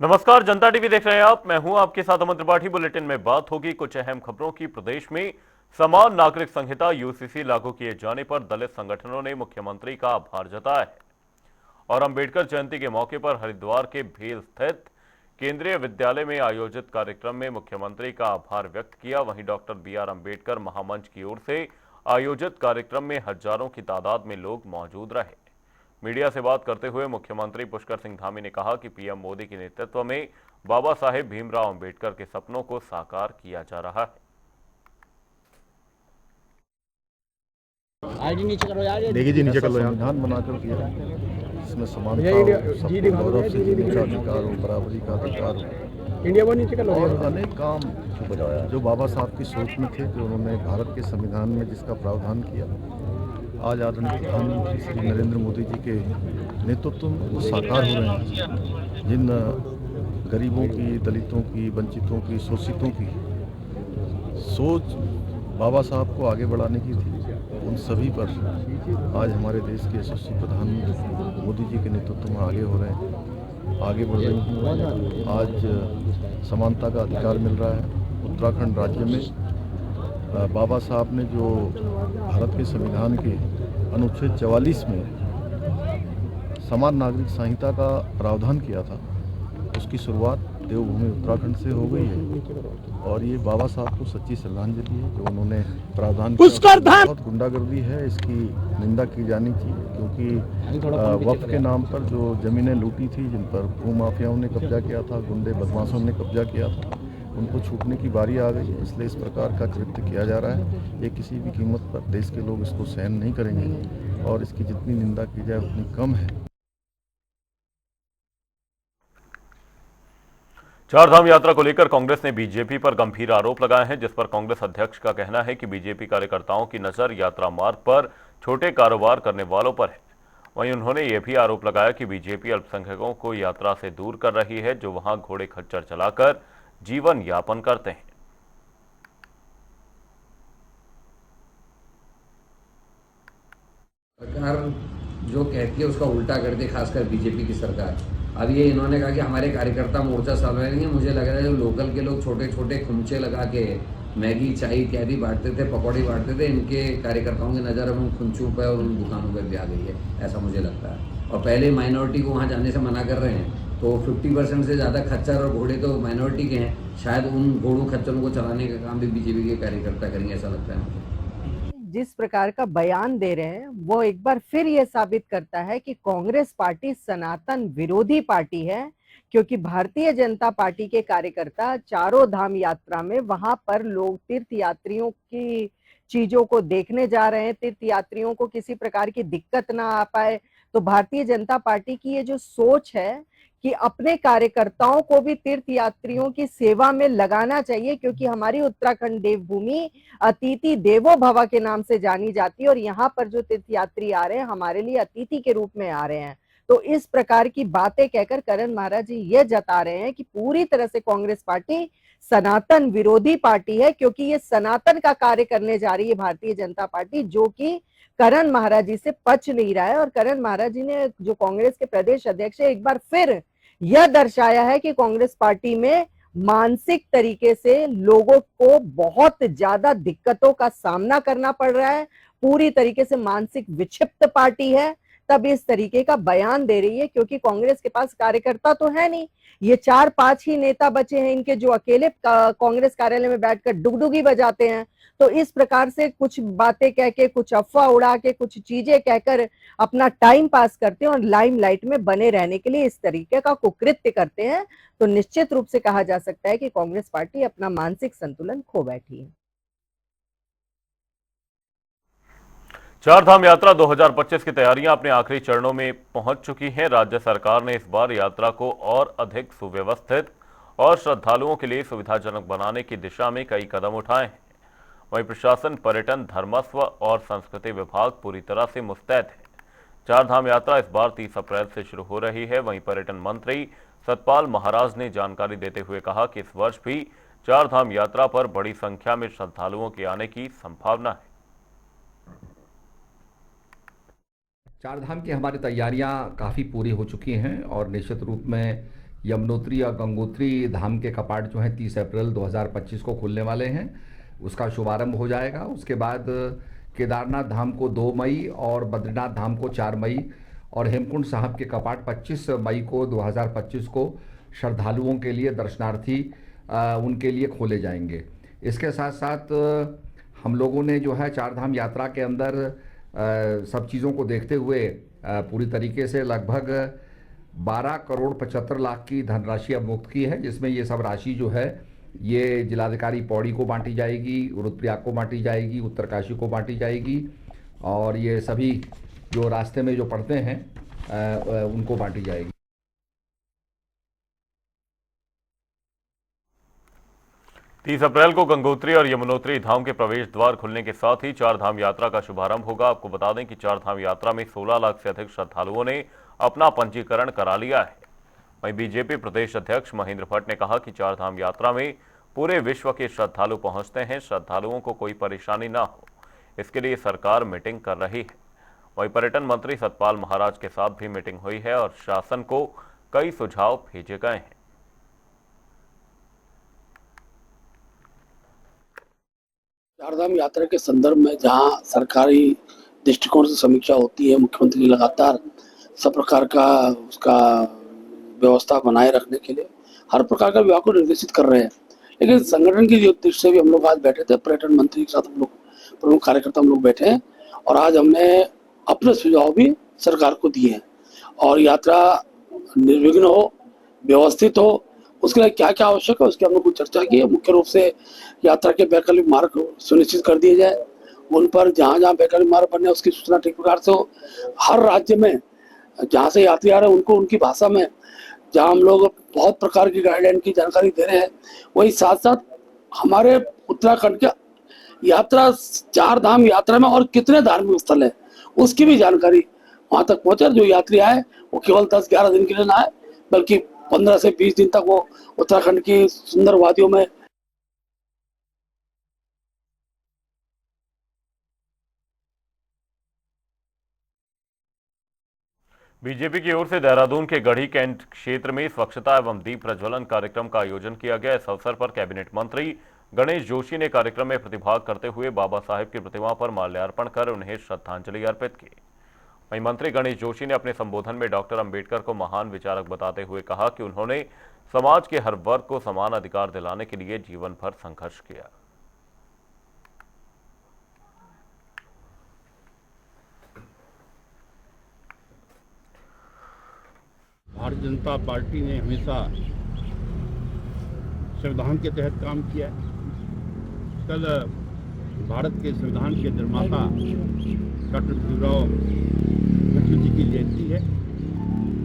नमस्कार, जनता टीवी देख रहे हैं आप। मैं हूं आपके साथ अमन त्रिपाठी। बुलेटिन में बात होगी कुछ अहम खबरों की। प्रदेश में समान नागरिक संहिता यूसीसी लागू किए जाने पर दलित संगठनों ने मुख्यमंत्री का आभार जताया है। और अंबेडकर जयंती के मौके पर हरिद्वार के भेल स्थित केंद्रीय विद्यालय में आयोजित कार्यक्रम में मुख्यमंत्री का आभार व्यक्त किया। वहीं डॉक्टर BR अम्बेडकर महामंच की ओर से आयोजित कार्यक्रम में हजारों की तादाद में लोग मौजूद रहे। मीडिया से बात करते हुए मुख्यमंत्री पुष्कर सिंह धामी ने कहा कि पीएम मोदी के नेतृत्व में बाबा साहेब भीमराव अंबेडकर के सपनों को साकार किया जा रहा है। आईडी नीचे करो यार। देखिए जी, नीचे कर लो। संविधान बनाकर किया, इसमें समानता हो, सबको गौरव से जीने का अधिकार हो, बराबरी का अधिकार हो, इंडिया वो नीचे कर लो। और अनेक काम जो बाबा साहब की सोच में थे, जो उन्होंने भारत के संविधान में जिसका प्रावधान किया, आज आदरणीय प्रधानमंत्री श्री नरेंद्र मोदी जी के नेतृत्व में वो साकार हो रहे हैं। जिन गरीबों की, दलितों की, वंचितों की, शोषितों की सोच बाबा साहब को आगे बढ़ाने की थी, उन सभी पर आज हमारे देश के यशस्वी प्रधानमंत्री मोदी जी के नेतृत्व में आगे हो रहे हैं, आगे बढ़ रही हैं। आज समानता का अधिकार मिल रहा है। उत्तराखंड राज्य में बाबा साहब ने जो भारत के संविधान के अनुच्छेद 44 में समान नागरिक संहिता का प्रावधान किया था, उसकी शुरुआत देवभूमि उत्तराखंड से हो गई है। और ये बाबा साहब को सच्ची श्रद्धांजलि है जो उन्होंने प्रावधान किया। बहुत गुंडागर्दी है, इसकी निंदा की जानी चाहिए, क्योंकि वक्फ के नाम पर जो जमीनें लूटी थी, जिन पर भूमाफियाओं ने कब्जा किया था, गुंडे बदमाशों ने कब्जा किया था, उनको छूटने की बारी आ गई है। इसलिए इस प्रकार का कृत्य किया जा रहा है। ये किसी भी कीमत पर देश के लोग इसको सहन नहीं करेंगे और इसकी जितनी निंदा की जाए उतनी कम है। चारधाम यात्रा को लेकर कांग्रेस ने बीजेपी पर गंभीर आरोप लगाए हैं, जिस पर कांग्रेस अध्यक्ष का कहना है कि बीजेपी कार्यकर्ताओं की नजर यात्रा मार्ग पर छोटे कारोबार करने वालों पर है। वहीं उन्होंने यह भी आरोप लगाया कि बीजेपी अल्पसंख्यकों को यात्रा से दूर कर रही है, जो वहां घोड़े खच्चर चलाकर जीवन यापन करते हैं। सरकार जो कहती है उसका उल्टा करती है, खासकर बीजेपी की सरकार। अब ये इन्होंने कहा कि हमारे कार्यकर्ता मोर्चा संभालेंगे। मुझे लग रहा है जो लोकल के लोग छोटे छोटे खुमचे लगा के मैगी, चाय इत्यादि बांटते थे, पकौड़ी बांटते थे, इनके कार्यकर्ताओं की नज़र अब उन खुंचों पर और उन दुकानों पर भी आ गई है, ऐसा मुझे लगता है। और पहले माइनॉरिटी को वहाँ जाने से मना कर रहे हैं, तो 50% से ज़्यादा खच्चर और घोड़े तो माइनॉरिटी के हैं। शायद उन घोड़ों खच्चरों को चलाने का काम भी बीजेपी के कार्यकर्ता करेंगे, ऐसा लगता है मुझे। जिस प्रकार का बयान दे रहे हैं वो एक बार फिर ये साबित करता है कि कांग्रेस पार्टी सनातन विरोधी पार्टी है, क्योंकि भारतीय जनता पार्टी के कार्यकर्ता चारों धाम यात्रा में वहां पर लोग तीर्थ यात्रियों की चीजों को देखने जा रहे हैं, तीर्थ यात्रियों को किसी प्रकार की दिक्कत ना आ पाए। तो भारतीय जनता पार्टी की ये जो सोच है कि अपने कार्यकर्ताओं को भी तीर्थ यात्रियों की सेवा में लगाना चाहिए, क्योंकि हमारी उत्तराखंड देवभूमि अतिथि देवो भव के नाम से जानी जाती है और यहाँ पर जो तीर्थ यात्री आ रहे हैं हमारे लिए अतिथि के रूप में आ रहे हैं। तो इस प्रकार की बातें कहकर करण महाराज जी ये जता रहे हैं कि पूरी तरह से कांग्रेस पार्टी सनातन विरोधी पार्टी है, क्योंकि ये सनातन का कार्य करने जा रही है भारतीय जनता पार्टी, जो कि करण महाराज जी से पच नहीं रहा है। और करण महाराज जी ने, जो कांग्रेस के प्रदेश अध्यक्ष है, एक बार फिर यह दर्शाया है कि कांग्रेस पार्टी में मानसिक तरीके से लोगों को बहुत ज्यादा दिक्कतों का सामना करना पड़ रहा है, पूरी तरीके से मानसिक विक्षिप्त पार्टी है, तब इस तरीके का बयान दे रही है। क्योंकि कांग्रेस के पास कार्यकर्ता तो है नहीं, ये 4-5 ही नेता बचे हैं इनके, जो अकेले कांग्रेस कार्यालय में बैठकर डुगडुगी बजाते हैं। तो इस प्रकार से कुछ बातें कह के, कुछ अफवाह उड़ा के, कुछ चीजें कहकर अपना टाइम पास करते हैं और लाइमलाइट में बने रहने के लिए इस तरीके का कुकृत्य करते हैं। तो निश्चित रूप से कहा जा सकता है कि कांग्रेस पार्टी अपना मानसिक संतुलन खो बैठी है। चारधाम यात्रा 2025 की तैयारियां अपने आखिरी चरणों में पहुंच चुकी हैं। राज्य सरकार ने इस बार यात्रा को और अधिक सुव्यवस्थित और श्रद्धालुओं के लिए सुविधाजनक बनाने की दिशा में कई कदम उठाए हैं। वहीं प्रशासन, पर्यटन, धर्मस्व और संस्कृति विभाग पूरी तरह से मुस्तैद है। चारधाम यात्रा इस बार 30 अप्रैल से शुरू हो रही है। वहीं पर्यटन मंत्री सतपाल महाराज ने जानकारी देते हुए कहा कि इस वर्ष भी चारधाम यात्रा पर बड़ी संख्या में श्रद्धालुओं के आने की संभावना है। चारधाम की हमारी तैयारियां काफ़ी पूरी हो चुकी हैं और निश्चित रूप में यमुनोत्री और गंगोत्री धाम के कपाट जो हैं 30 अप्रैल 2025 को खुलने वाले हैं, उसका शुभारंभ हो जाएगा। उसके बाद केदारनाथ धाम को 2 मई और बद्रीनाथ धाम को 4 मई और हेमकुंड साहब के कपाट 25 मई को 2025 को श्रद्धालुओं के लिए, दर्शनार्थी उनके लिए खोले जाएंगे। इसके साथ साथ हम लोगों ने जो है चार धाम यात्रा के अंदर सब चीज़ों को देखते हुए पूरी तरीके से लगभग 12 करोड़ 75 लाख की धनराशि अवमुक्त की है, जिसमें ये सब राशि जो है ये जिलाधिकारी पौड़ी को बांटी जाएगी, रुद्रप्रयाग को बांटी जाएगी, उत्तरकाशी को बांटी जाएगी और ये सभी जो रास्ते में जो पड़ते हैं उनको बांटी जाएगी। 30 अप्रैल को गंगोत्री और यमुनोत्री धाम के प्रवेश द्वार खुलने के साथ ही चार धाम यात्रा का शुभारंभ होगा। आपको बता दें कि चार धाम यात्रा में 16 लाख से अधिक श्रद्धालुओं ने अपना पंजीकरण करा लिया है। वहीं बीजेपी प्रदेश अध्यक्ष महेंद्र भट्ट ने कहा कि चार धाम यात्रा में पूरे विश्व के श्रद्धालु पहुंचते हैं, श्रद्धालुओं को कोई परेशानी ना हो, इसके लिए सरकार मीटिंग कर रही है। वहीं पर्यटन मंत्री सतपाल महाराज के साथ भी मीटिंग हुई है और शासन को कई सुझाव भेजे गए हैं। चारधाम यात्रा के संदर्भ में जहां सरकारी दृष्टिकोण से समीक्षा होती है, मुख्यमंत्री लगातार सब प्रकार का उसका व्यवस्था बनाए रखने के लिए हर प्रकार का विभाग को निर्देशित कर रहे हैं। लेकिन संगठन की दृष्टि से भी हम लोग आज बैठे थे, पर्यटन मंत्री के साथ हम लोग प्रमुख कार्यकर्ता हम लोग बैठे हैं और आज हमने अपने सुझाव भी सरकार को दिए हैं और यात्रा निर्विघ्न हो, व्यवस्थित हो, उसके लिए क्या क्या आवश्यक है उसकी हम लोग को चर्चा की है। मुख्य रूप से यात्रा के वैकल्पिक मार्ग सुनिश्चित कर दिए जाए, उन पर जहाँ जहाँ वैकल्पिक मार्ग बने उसकी सूचना ठीक प्रकार से हो। हर राज्य में जहाँ से यात्री आ रहे हैं उनको उनकी भाषा में, जहाँ हम लोग बहुत प्रकार की गाइडलाइन की जानकारी दे रहे हैं, वही साथ साथ हमारे उत्तराखंड के यात्रा चार धाम यात्रा में और कितने धार्मिक स्थल है उसकी भी जानकारी वहां तक पहुंचे। जो यात्री आए वो केवल 10-11 दिन के लिए ना आए, बल्कि 15 से 20 दिन तक वो उत्तराखंड की सुंदर वादियों में। बीजेपी की ओर से देहरादून के गढ़ी कैंट क्षेत्र में स्वच्छता एवं दीप प्रज्वलन कार्यक्रम का आयोजन किया गया। इस अवसर पर कैबिनेट मंत्री गणेश जोशी ने कार्यक्रम में प्रतिभाग करते हुए बाबा साहेब की प्रतिमा पर माल्यार्पण कर उन्हें श्रद्धांजलि अर्पित की। वहीं मंत्री गणेश जोशी ने अपने संबोधन में डॉक्टर अंबेडकर को महान विचारक बताते हुए कहा कि उन्होंने समाज के हर वर्ग को समान अधिकार दिलाने के लिए जीवन भर संघर्ष किया। भारतीय जनता पार्टी ने हमेशा संविधान के तहत काम किया है। कल भारत के संविधान के निर्माता डॉक्टर भीमराव अम्बेडकर जी की जयंती है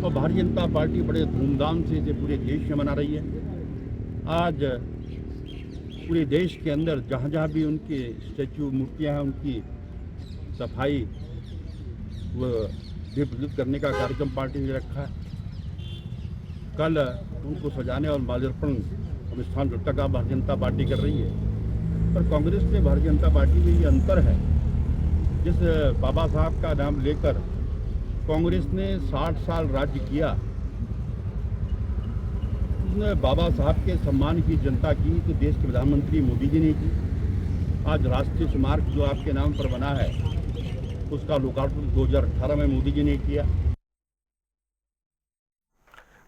और भारतीय जनता पार्टी बड़े धूमधाम से इसे पूरे देश में मना रही है। आज पूरे देश के अंदर जहाँ जहाँ भी उनके स्टैचू मूर्तियाँ हैं उनकी सफाई व दीप प्रज्वलित करने का कार्यक्रम पार्टी ने रखा है। कल उनको सजाने और माल्यार्पण अनुष्ठान रखने का भारतीय जनता पार्टी कर रही है। पर कांग्रेस में भारतीय जनता पार्टी में ये अंतर है, जिस बाबा साहब का नाम लेकर कांग्रेस ने 60 साल राज्य किया, उसने बाबा साहब के सम्मान की जनता की तो देश के प्रधानमंत्री मोदी जी ने की। आज राष्ट्रीय स्मारक जो आपके नाम पर बना है उसका लोकार्पण 2018 में मोदी जी ने किया।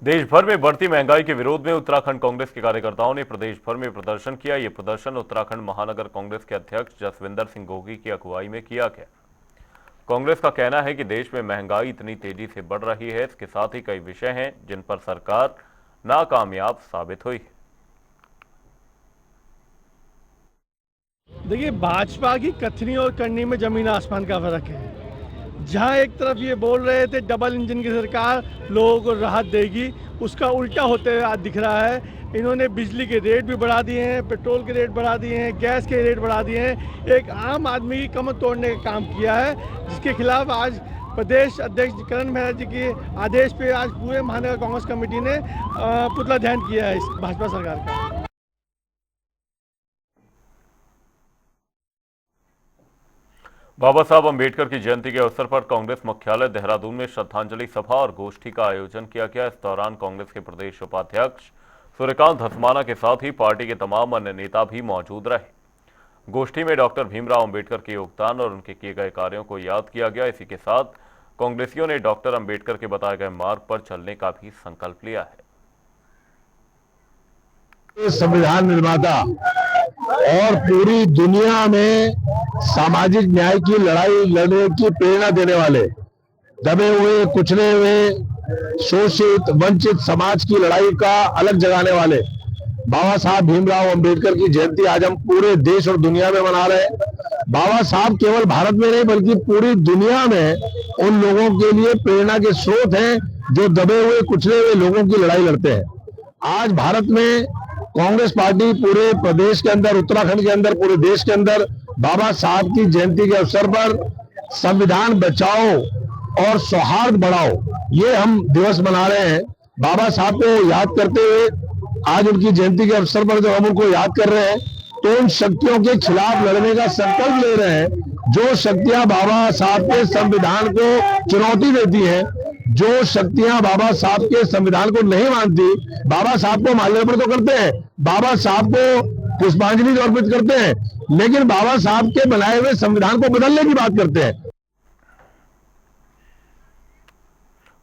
देश भर में बढ़ती महंगाई के विरोध में उत्तराखंड कांग्रेस के कार्यकर्ताओं ने प्रदेश भर में प्रदर्शन किया। ये प्रदर्शन उत्तराखंड महानगर कांग्रेस के अध्यक्ष जसविंदर सिंह गोगी की अगुवाई में किया गया। कांग्रेस का कहना है कि देश में महंगाई इतनी तेजी से बढ़ रही है, इसके साथ ही कई विषय हैं जिन पर सरकार नाकामयाब साबित हुई है। देखिए, भाजपा की कथनी और करनी में जमीन आसमान का फर्क है। जहां एक तरफ ये बोल रहे थे डबल इंजन की सरकार लोगों को राहत देगी, उसका उल्टा होते हुए आज दिख रहा है। इन्होंने बिजली के रेट भी बढ़ा दिए हैं, पेट्रोल के रेट बढ़ा दिए हैं, गैस के रेट बढ़ा दिए हैं। एक आम आदमी की कमर तोड़ने का काम किया है, जिसके खिलाफ आज प्रदेश अध्यक्ष करण मेहरा जी के आदेश पे आज पूरे महानगर कांग्रेस कमेटी ने पुतला दहन किया है इस भाजपा सरकार का। बाबा साहब अंबेडकर की जयंती के अवसर पर कांग्रेस मुख्यालय देहरादून में श्रद्धांजलि सभा और गोष्ठी का आयोजन किया गया। इस दौरान कांग्रेस के प्रदेश उपाध्यक्ष सूर्यकांत धस्माना के साथ ही पार्टी के तमाम अन्य नेता भी मौजूद रहे। गोष्ठी में डॉक्टर भीमराव अंबेडकर के योगदान और उनके किए गए कार्यों को याद किया गया। इसी के साथ कांग्रेसियों ने डॉक्टर अंबेडकर के बताए गए मार्ग पर चलने का भी संकल्प लिया है। संविधान निर्माता और पूरी दुनिया में सामाजिक न्याय की लड़ाई लड़ने की प्रेरणा देने वाले, दबे हुए, कुचले हुए, शोषित, वंचित समाज की लड़ाई का अलग जगाने वाले बाबा साहब भीमराव अंबेडकर की जयंती आज हम पूरे देश और दुनिया में मना रहे हैं। बाबा साहब केवल भारत में नहीं बल्कि पूरी दुनिया में उन लोगों के लिए प्रेरणा के स्रोत हैं जो दबे हुए, कुचले हुए लोगों की लड़ाई लड़ते हैं। आज भारत में कांग्रेस पार्टी पूरे प्रदेश के अंदर, उत्तराखंड के अंदर, पूरे देश के अंदर बाबा साहब की जयंती के अवसर पर संविधान बचाओ और सौहार्द बढ़ाओ, ये हम दिवस मना रहे हैं। बाबा साहब को याद करते हुए आज उनकी जयंती के अवसर पर जब हम उनको याद कर रहे हैं तो उन शक्तियों के खिलाफ लड़ने का संकल्प ले रहे हैं जो शक्तियां बाबा साहब के संविधान को चुनौती देती हैं, जो शक्तियां बाबा साहब के संविधान को नहीं मानती। बाबा साहब को माल्यार्पण तो करते हैं, बाबा साहब को पुष्पांजलि अर्पित करते हैं, लेकिन बाबा साहब के बनाए हुए संविधान को बदलने की बात करते हैं।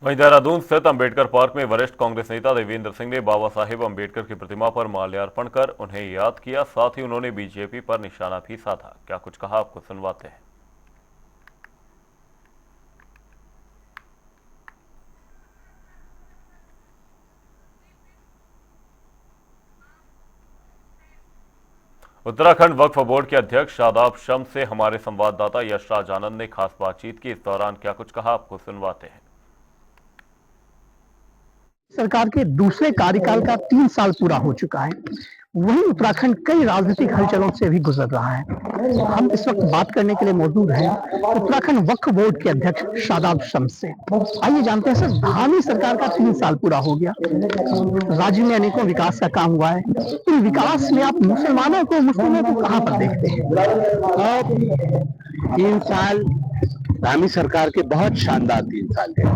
वहीं देहरादून स्थित अंबेडकर पार्क में वरिष्ठ कांग्रेस नेता देवेंद्र सिंह ने बाबा साहेब अंबेडकर की प्रतिमा पर माल्यार्पण कर उन्हें याद किया। साथ ही उन्होंने बीजेपी पर निशाना भी साधा। क्या कुछ कहा, आपको सुनवाते हैं। उत्तराखंड वक्फ बोर्ड के अध्यक्ष शादाब शम्स से हमारे संवाददाता यशराज आनंद ने खास बातचीत की। इस दौरान क्या कुछ कहा, आपको सुनवाते हैं। सरकार के दूसरे कार्यकाल का 3 साल पूरा हो चुका है। वहीं उत्तराखंड कई राजनीतिक हलचलों से भी गुजर रहा है। हम इस वक्त बात करने के लिए मौजूद हैं उत्तराखंड वक्फ बोर्ड के अध्यक्ष शादाब शम्स से। आइए जानते हैं सर, धामी सरकार का 3 साल पूरा हो गया, राज्य में अनेकों विकास का काम हुआ है। इन विकास में आप मुसलमानों को, मुस्लिमों को कहाँ पर देखते हैं? 3 साल धामी सरकार के बहुत शानदार 3 साल थे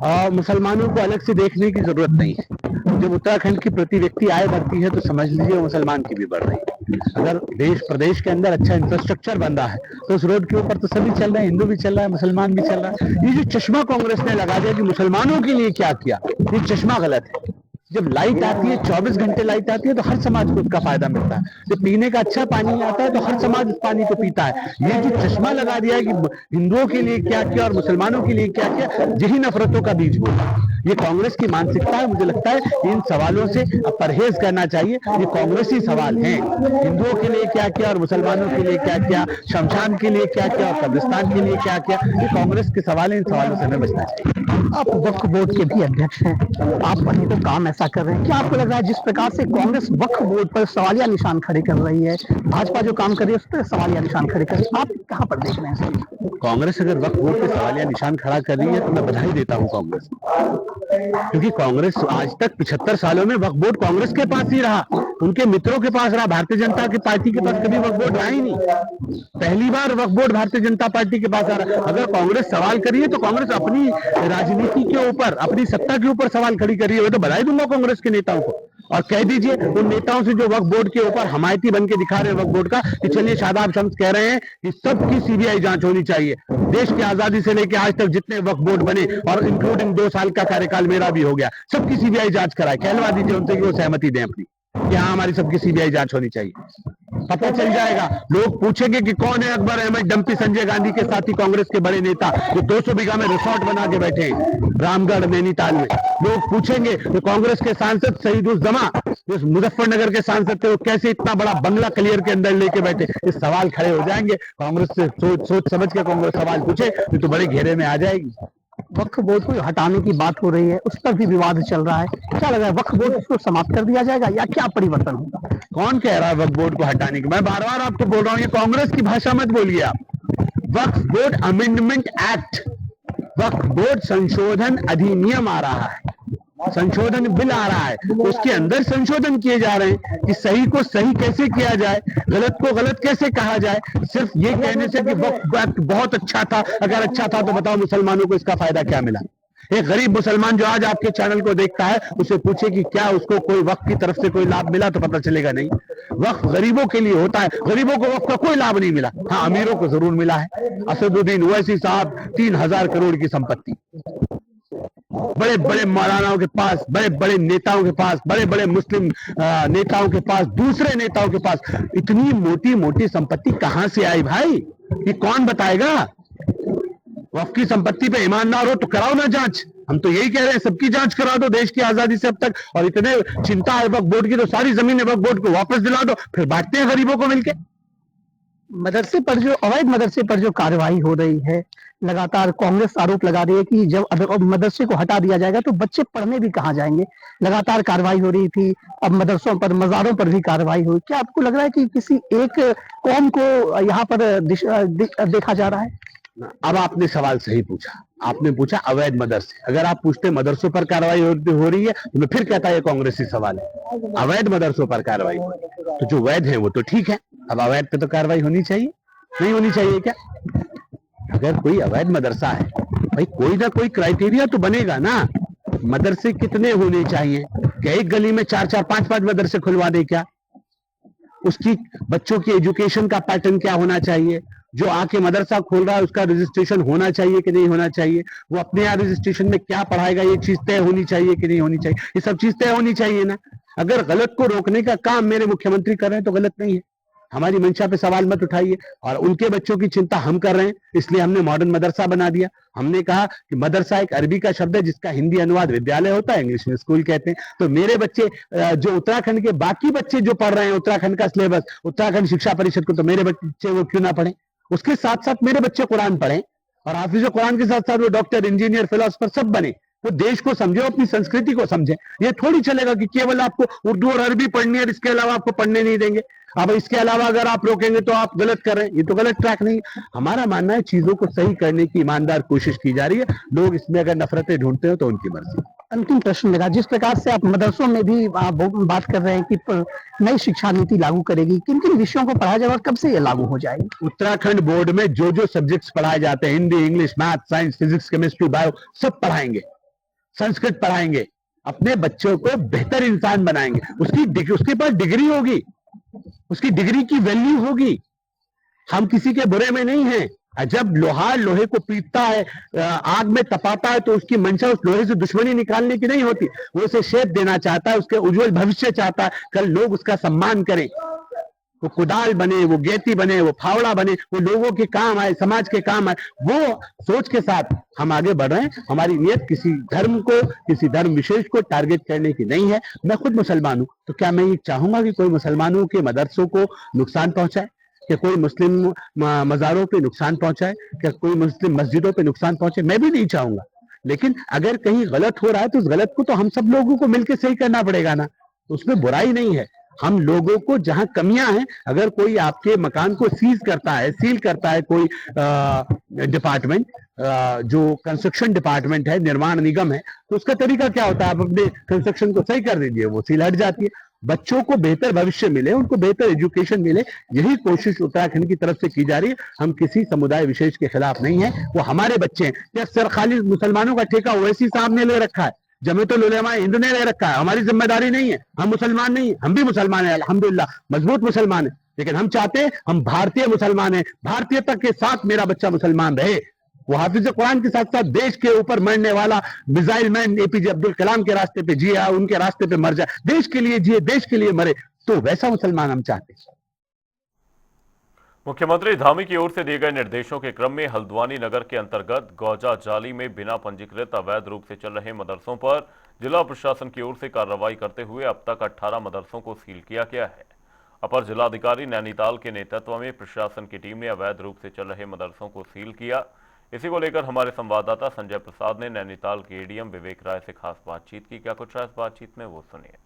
और मुसलमानों को अलग से देखने की जरूरत नहीं है। जब उत्तराखंड की प्रति व्यक्ति आय बढ़ती है तो समझ लीजिए मुसलमान की भी बढ़ रही है। अगर देश प्रदेश के अंदर अच्छा इंफ्रास्ट्रक्चर बन रहा है तो उस रोड के ऊपर तो सभी चल रहे हैं, हिंदू भी चल रहा है, मुसलमान भी चल रहा है। ये जो चश्मा कांग्रेस ने लगा दिया कि मुसलमानों के लिए क्या किया, ये चश्मा गलत है। जब लाइट आती है, 24 घंटे लाइट आती है तो हर समाज को उसका फायदा मिलता है। जब पीने का अच्छा पानी आता है तो हर समाज उस पानी को पीता है। ये जो चश्मा लगा दिया है कि हिंदुओं के लिए क्या किया और मुसलमानों के लिए क्या किया, यही नफरतों का बीज बोला। ये कांग्रेस की मानसिकता है। मुझे लगता है इन सवालों से परहेज करना चाहिए। ये कांग्रेसी सवाल हैं, हिंदुओं के लिए क्या किया और मुसलमानों के लिए क्या किया, शमशान के लिए क्या किया और कब्रिस्तान के लिए क्या किया, ये कांग्रेस के सवाल है। इन सवालों से हमें बचना चाहिए। आप वक्फ बोर्ड के भी अध्यक्ष हैं, आप वहीं तो काम ऐसा कर रहे हैं। क्या आपको लग रहा है जिस प्रकार से कांग्रेस वक्फ बोर्ड पर सवालिया निशान खड़े कर रही है, भाजपा जो काम कर रही है उस पर सवालिया निशान खड़े कर रही है, आप कहाँ पर देख रहे हैं? कांग्रेस अगर वक्फ बोर्ड पे सवालिया निशान खड़ा कर रही है तो मैं बधाई देता हूँ कांग्रेस, क्योंकि कांग्रेस आज तक 75 सालों में वक्फ बोर्ड कांग्रेस के पास ही रहा, उनके मित्रों के पास रहा। भारतीय जनता की पार्टी के पास कभी वक्फ बोर्ड रहा ही नहीं। पहली बार वक्फ बोर्ड भारतीय जनता पार्टी के पास आ रहा है। अगर कांग्रेस सवाल करी है तो कांग्रेस अपनी राजनीति के ऊपर, अपनी सत्ता के ऊपर सवाल खड़ी करी है। मैं तो बधाई दूंगा कांग्रेस के नेताओं को और कह दीजिए उन नेताओं से जो वक्फ बोर्ड के ऊपर हमायती बन के दिखा रहे हैं वक्फ बोर्ड का, कि चलिए शादाब शम्स कह रहे हैं कि सबकी सीबीआई जांच होनी चाहिए। देश की आजादी से लेकर आज तक जितने वक्फ बोर्ड बने और इंक्लूडिंग 2 साल का कार्यकाल मेरा भी हो गया, सबकी सीबीआई जांच कराए। कहलवा दीजिए उनसे कि वो सहमति दें अपनी कि हाँ हमारी सबकी सीबीआई जांच होनी चाहिए। पता चल जाएगा, लोग पूछेंगे कि कौन है अकबर अहमद डंपी संजय गांधी के साथी कांग्रेस के बड़े नेता जो 200 बीघा में रिसोर्ट बना के बैठे हैं रामगढ़ नैनीताल में। लोग पूछेंगे तो कांग्रेस के सांसद शहीदुज्जमा जो मुजफ्फरनगर के सांसद थे वो कैसे इतना बड़ा बंगला क्लियर के अंदर लेके बैठे, इस सवाल खड़े हो जाएंगे। कांग्रेस से सोच समझ के कांग्रेस सवाल पूछे तो बड़े घेरे में आ जाएगी। वक्फ बोर्ड को हटाने की बात हो रही है, उस पर भी विवाद चल रहा है। क्या लग रहा है, वक्फ बोर्ड उसको समाप्त कर दिया जाएगा या क्या परिवर्तन होगा? कौन कह रहा है वक्फ बोर्ड को हटाने की? मैं बार बार आपको बोल रहा हूँ, ये कांग्रेस की भाषा मत बोलिए आप। वक्फ बोर्ड अमेंडमेंट एक्ट, वक्फ बोर्ड संशोधन अधिनियम आ रहा है। संशोधन बिल आ रहा है, उसके अंदर संशोधन किए जा रहे हैं कि सही को सही कैसे किया जाए, गलत को गलत कैसे कहा जाए। सिर्फ ये कहने से कि वक्फ एक्ट बहुत अच्छा था, अगर अच्छा था तो बताओ मुसलमानों को इसका फायदा क्या मिला। एक गरीब मुसलमान जो आज आपके चैनल को देखता है, उसे पूछे कि क्या उसको कोई वक्फ की तरफ से कोई लाभ मिला, तो पता चलेगा नहीं। वक्फ गरीबों के लिए होता है, गरीबों को वक्फ का कोई लाभ नहीं मिला। हाँ, अमीरों को जरूर मिला है। असदुद्दीन ओवैसी साहब 3000 करोड़ की संपत्ति, बड़े बड़े मौलानाओं के पास, बड़े बड़े नेताओं के पास, बड़े बड़े मुस्लिम नेताओं के पास, दूसरे नेताओं के पास इतनी मोटी मोटी संपत्ति कहां से आई भाई? ये कौन बताएगा? वक्फ की संपत्ति पे ईमानदार हो तो कराओ ना जांच। हम तो यही कह रहे हैं, सबकी जांच करा दो देश की आजादी से अब तक। और इतने चिंता है वक्फ बोर्ड की, तो सारी जमीन वक्फ बोर्ड को वापस दिला दो, फिर बांटते हैं गरीबों को मिलके। मदरसे पर जो अवैध मदरसे पर जो कार्रवाई हो रही है, लगातार कांग्रेस आरोप लगा रही है कि जब अब मदरसे को हटा दिया जाएगा तो बच्चे पढ़ने भी कहाँ जाएंगे। लगातार कार्रवाई हो रही थी, अब मदरसों पर, मज़ारों पर भी कार्रवाई हुई। क्या आपको लग रहा है कि किसी एक कौम को यहाँ पर देखा जा रहा है? अब आपने सवाल सही पूछा, आपने पूछा अवैध मदरसे। अगर आप पूछते मदरसों पर कार्रवाई हो रही है तो मैं फिर कहता है कांग्रेसी सवाल है। अवैध मदरसों पर कार्रवाई तो जो वैध है वो तो ठीक है, अब अवैध पे तो कार्रवाई होनी चाहिए, नहीं होनी चाहिए क्या? अगर कोई अवैध मदरसा है भाई, कोई ना कोई क्राइटेरिया तो बनेगा ना। मदरसे कितने होने चाहिए? क्या एक गली में 4-4, 5-5 मदरसे खुलवा दे क्या? उसकी बच्चों की एजुकेशन का पैटर्न क्या होना चाहिए? जो आके मदरसा खोल रहा है उसका रजिस्ट्रेशन होना चाहिए कि नहीं होना चाहिए? वो अपने यहाँ रजिस्ट्रेशन में क्या पढ़ाएगा, ये चीज तय होनी चाहिए कि नहीं होनी चाहिए? ये सब चीज तय होनी चाहिए ना। अगर गलत को रोकने का काम मेरे मुख्यमंत्री कर रहे हैं तो गलत नहीं है। हमारी मंशा पे सवाल मत उठाइए। और उनके बच्चों की चिंता हम कर रहे हैं, इसलिए हमने मॉडर्न मदरसा बना दिया। हमने कहा कि मदरसा एक अरबी का शब्द है जिसका हिंदी अनुवाद विद्यालय होता है, इंग्लिश में स्कूल कहते हैं। तो मेरे बच्चे, जो उत्तराखंड के बाकी बच्चे जो पढ़ रहे हैं उत्तराखंड का सिलेबस, उत्तराखंड शिक्षा परिषद को, तो मेरे बच्चे वो क्यों ना पढ़े? उसके साथ साथ मेरे बच्चे कुरान पढ़ें, और हाफिज कुरान के साथ साथ वो डॉक्टर, इंजीनियर, फिलोसफर सब बने। वो देश को समझे, अपनी संस्कृति को समझे। ये थोड़ी चलेगा कि केवल आपको उर्दू और अरबी पढ़नी है, इसके अलावा आपको पढ़ने नहीं देंगे। अब इसके अलावा अगर आप रोकेंगे तो आप गलत कर रहे हैं। ये तो गलत ट्रैक नहीं है। हमारा मानना है चीजों को सही करने की ईमानदार कोशिश की जा रही है। लोग इसमें अगर नफरतें ढूंढते हो तो उनकी मर्जी। अंतिम प्रश्न मेरा, जिस प्रकार से आप मदरसों में भी बात कर रहे हैं कि नई शिक्षा नीति लागू करेगी, किन किन विषयों को पढ़ाया जाएगा और कब से ये लागू हो जाएगी? उत्तराखंड बोर्ड में जो जो सब्जेक्ट्स पढ़ाए जाते हैं, Hindi, English, math, science, physics, chemistry, bio, सब पढ़ाएंगे। संस्कृत पढ़ाएंगे, अपने बच्चों को बेहतर इंसान बनाएंगे। उसके पास डिग्री होगी, उसकी डिग्री की वैल्यू होगी। हम किसी के बुरे में नहीं हैं। जब लोहार लोहे को पीटता है, आग में तपाता है, तो उसकी मंशा उस लोहे से दुश्मनी निकालने की नहीं होती। वो उसे शेप देना चाहता है, उसके उज्जवल भविष्य चाहता है, कल लोग उसका सम्मान करें। वो कुदाल बने, वो गेती बने, वो फावड़ा बने, वो लोगों के काम आए, समाज के काम आए। वो सोच के साथ हम आगे बढ़ रहे हैं। हमारी नियत किसी धर्म को, किसी धर्म विशेष को टारगेट करने की नहीं है। मैं खुद मुसलमान हूं, तो क्या मैं ये चाहूंगा कि कोई मुसलमानों के मदरसों को नुकसान पहुंचाए? क्या कोई मुस्लिम मज़ारों पे नुकसान पहुंचाए? क्या कोई मुस्लिम मस्जिदों पे नुकसान पहुंचे? मैं भी नहीं चाहूंगा। लेकिन अगर कहीं गलत हो रहा है तो उस गलत को तो हम सब लोगों को मिलकर सही करना पड़ेगा ना। उसमें बुराई नहीं है। हम लोगों को जहां कमियां हैं, अगर कोई आपके मकान को सील करता है कोई डिपार्टमेंट, जो कंस्ट्रक्शन डिपार्टमेंट है, निर्माण निगम है, तो उसका तरीका क्या होता है? आप अपने कंस्ट्रक्शन को सही कर दीजिए, वो सील हट जाती है। बच्चों को बेहतर भविष्य मिले, उनको बेहतर एजुकेशन मिले, यही कोशिश उत्तराखंड की तरफ से की जा रही है। हम किसी समुदाय विशेष के खिलाफ नहीं है, वो हमारे बच्चे हैं। क्या सर खाली मुसलमानों का ठेका ओवैसी साहब ने ले रखा है? जमीयतुल उलमा हिंद ने ले रखा है? हमारी जिम्मेदारी नहीं है। हम मुसलमान नहीं है, हम भी मुसलमान हैं, अल्हम्दुलिल्लाह मजबूत मुसलमान है। लेकिन हम चाहते हैं हम भारतीय मुसलमान हैं, भारतीयता के साथ मेरा बच्चा मुसलमान रहे। वो हाफिज कुरान के साथ साथ देश के ऊपर मरने वाला missile man APJ Abdul Kalam के रास्ते पे जिए, उनके रास्ते पे मर जाए, देश के लिए जिए, देश के लिए मरे, तो वैसा मुसलमान हम चाहते हैं। मुख्यमंत्री धामी की ओर से दिए गए निर्देशों के क्रम में हल्द्वानी नगर के अंतर्गत गौजा जाली में बिना पंजीकृत अवैध रूप से चल रहे मदरसों पर जिला प्रशासन की ओर से कार्रवाई करते हुए अब तक 18 मदरसों को सील किया गया है। अपर जिलाधिकारी नैनीताल के नेतृत्व में प्रशासन की टीम ने अवैध रूप से चल रहे मदरसों को सील किया। इसी को लेकर हमारे संवाददाता संजय प्रसाद ने नैनीताल के एडीएम विवेक राय से खास बातचीत की। क्या कुछ है इस बातचीत में, वो सुनिए।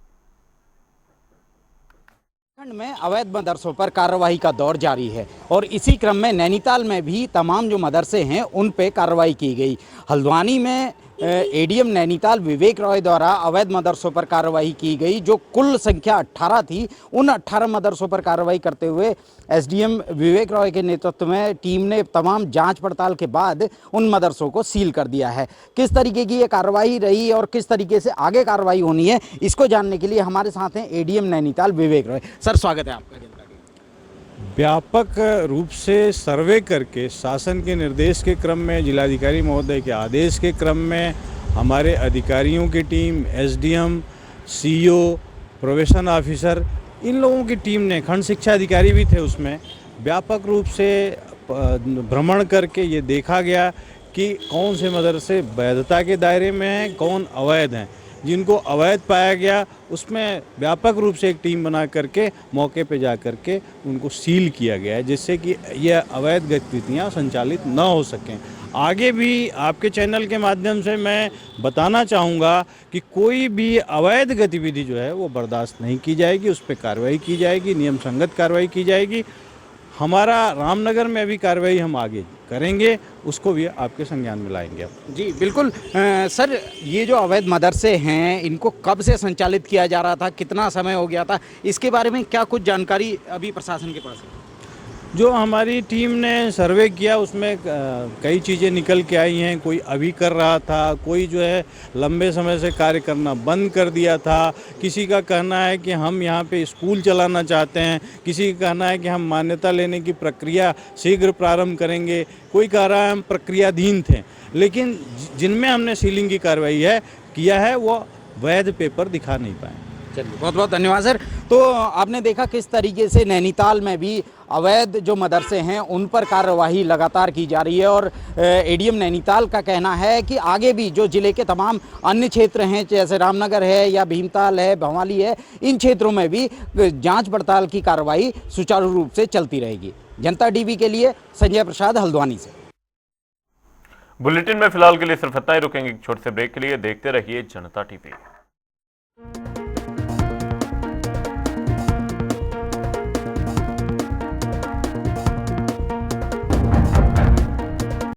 उत्तराखंड में अवैध मदरसों पर कार्रवाई का दौर जारी है और इसी क्रम में नैनीताल में भी तमाम जो मदरसे हैं उन पे कार्रवाई की गई। हल्द्वानी में एडीएम नैनीताल विवेक रॉय द्वारा अवैध मदरसों पर कार्रवाई की गई, जो कुल संख्या 18 थी, उन 18 मदरसों पर कार्रवाई करते हुए एसडीएम विवेक रॉय के नेतृत्व में टीम ने तमाम जांच पड़ताल के बाद उन मदरसों को सील कर दिया है। किस तरीके की ये कार्रवाई रही और किस तरीके से आगे कार्रवाई होनी है, इसको जानने के लिए हमारे साथ हैं एडीएम नैनीताल विवेक रॉय। सर, स्वागत है आपका। व्यापक रूप से सर्वे करके शासन के निर्देश के क्रम में, जिलाधिकारी महोदय के आदेश के क्रम में हमारे अधिकारियों की team, SDM, CEO, probation officer, इन लोगों की टीम ने, खंड शिक्षा अधिकारी भी थे उसमें, व्यापक रूप से भ्रमण करके ये देखा गया कि कौन से मदरसे वैधता के दायरे में हैं, कौन अवैध हैं। जिनको अवैध पाया गया उसमें व्यापक रूप से एक टीम बना करके मौके पे जा करके उनको सील किया गया है, जिससे कि यह अवैध गतिविधियां संचालित न हो सकें। आगे भी आपके चैनल के माध्यम से मैं बताना चाहूँगा कि कोई भी अवैध गतिविधि जो है वो बर्दाश्त नहीं की जाएगी, उस पर कार्रवाई की जाएगी, नियम संगत कार्रवाई की जाएगी। हमारा रामनगर में भी कार्रवाई हम आगे करेंगे, उसको भी आपके संज्ञान में लाएंगे। जी बिल्कुल। सर, ये जो अवैध मदरसे हैं, इनको कब से संचालित किया जा रहा था, कितना समय हो गया था, इसके बारे में क्या कुछ जानकारी अभी प्रशासन के पास है? जो हमारी टीम ने सर्वे किया उसमें कई चीज़ें निकल के आई हैं। कोई अभी कर रहा था, कोई जो है लंबे समय से कार्य करना बंद कर दिया था, किसी का कहना है कि हम यहाँ पे स्कूल चलाना चाहते हैं, किसी का कहना है कि हम मान्यता लेने की प्रक्रिया शीघ्र प्रारंभ करेंगे, कोई कह रहा है हम प्रक्रियाधीन थे। लेकिन जिनमें हमने सीलिंग की कार्रवाई किया है वो वैध पेपर दिखा नहीं पाए। चलिए, बहुत बहुत धन्यवाद सर। तो आपने देखा किस तरीके से नैनीताल में भी अवैध जो मदरसे हैं उन पर कार्रवाई लगातार की जा रही है, और एडीएम नैनीताल का कहना है कि आगे भी जो जिले के तमाम अन्य क्षेत्र हैं, जैसे रामनगर है या भीमताल है, भवाली है, इन क्षेत्रों में भी जांच पड़ताल की कार्रवाई सुचारू रूप से चलती रहेगी। जनता टीवी के लिए संजय प्रसाद, हल्द्वानी से। बुलेटिन में फिलहाल के लिए सिर्फ इतना ही। रुकेंगे एक छोटे से ब्रेक के लिए। देखते रहिए जनता टीवी।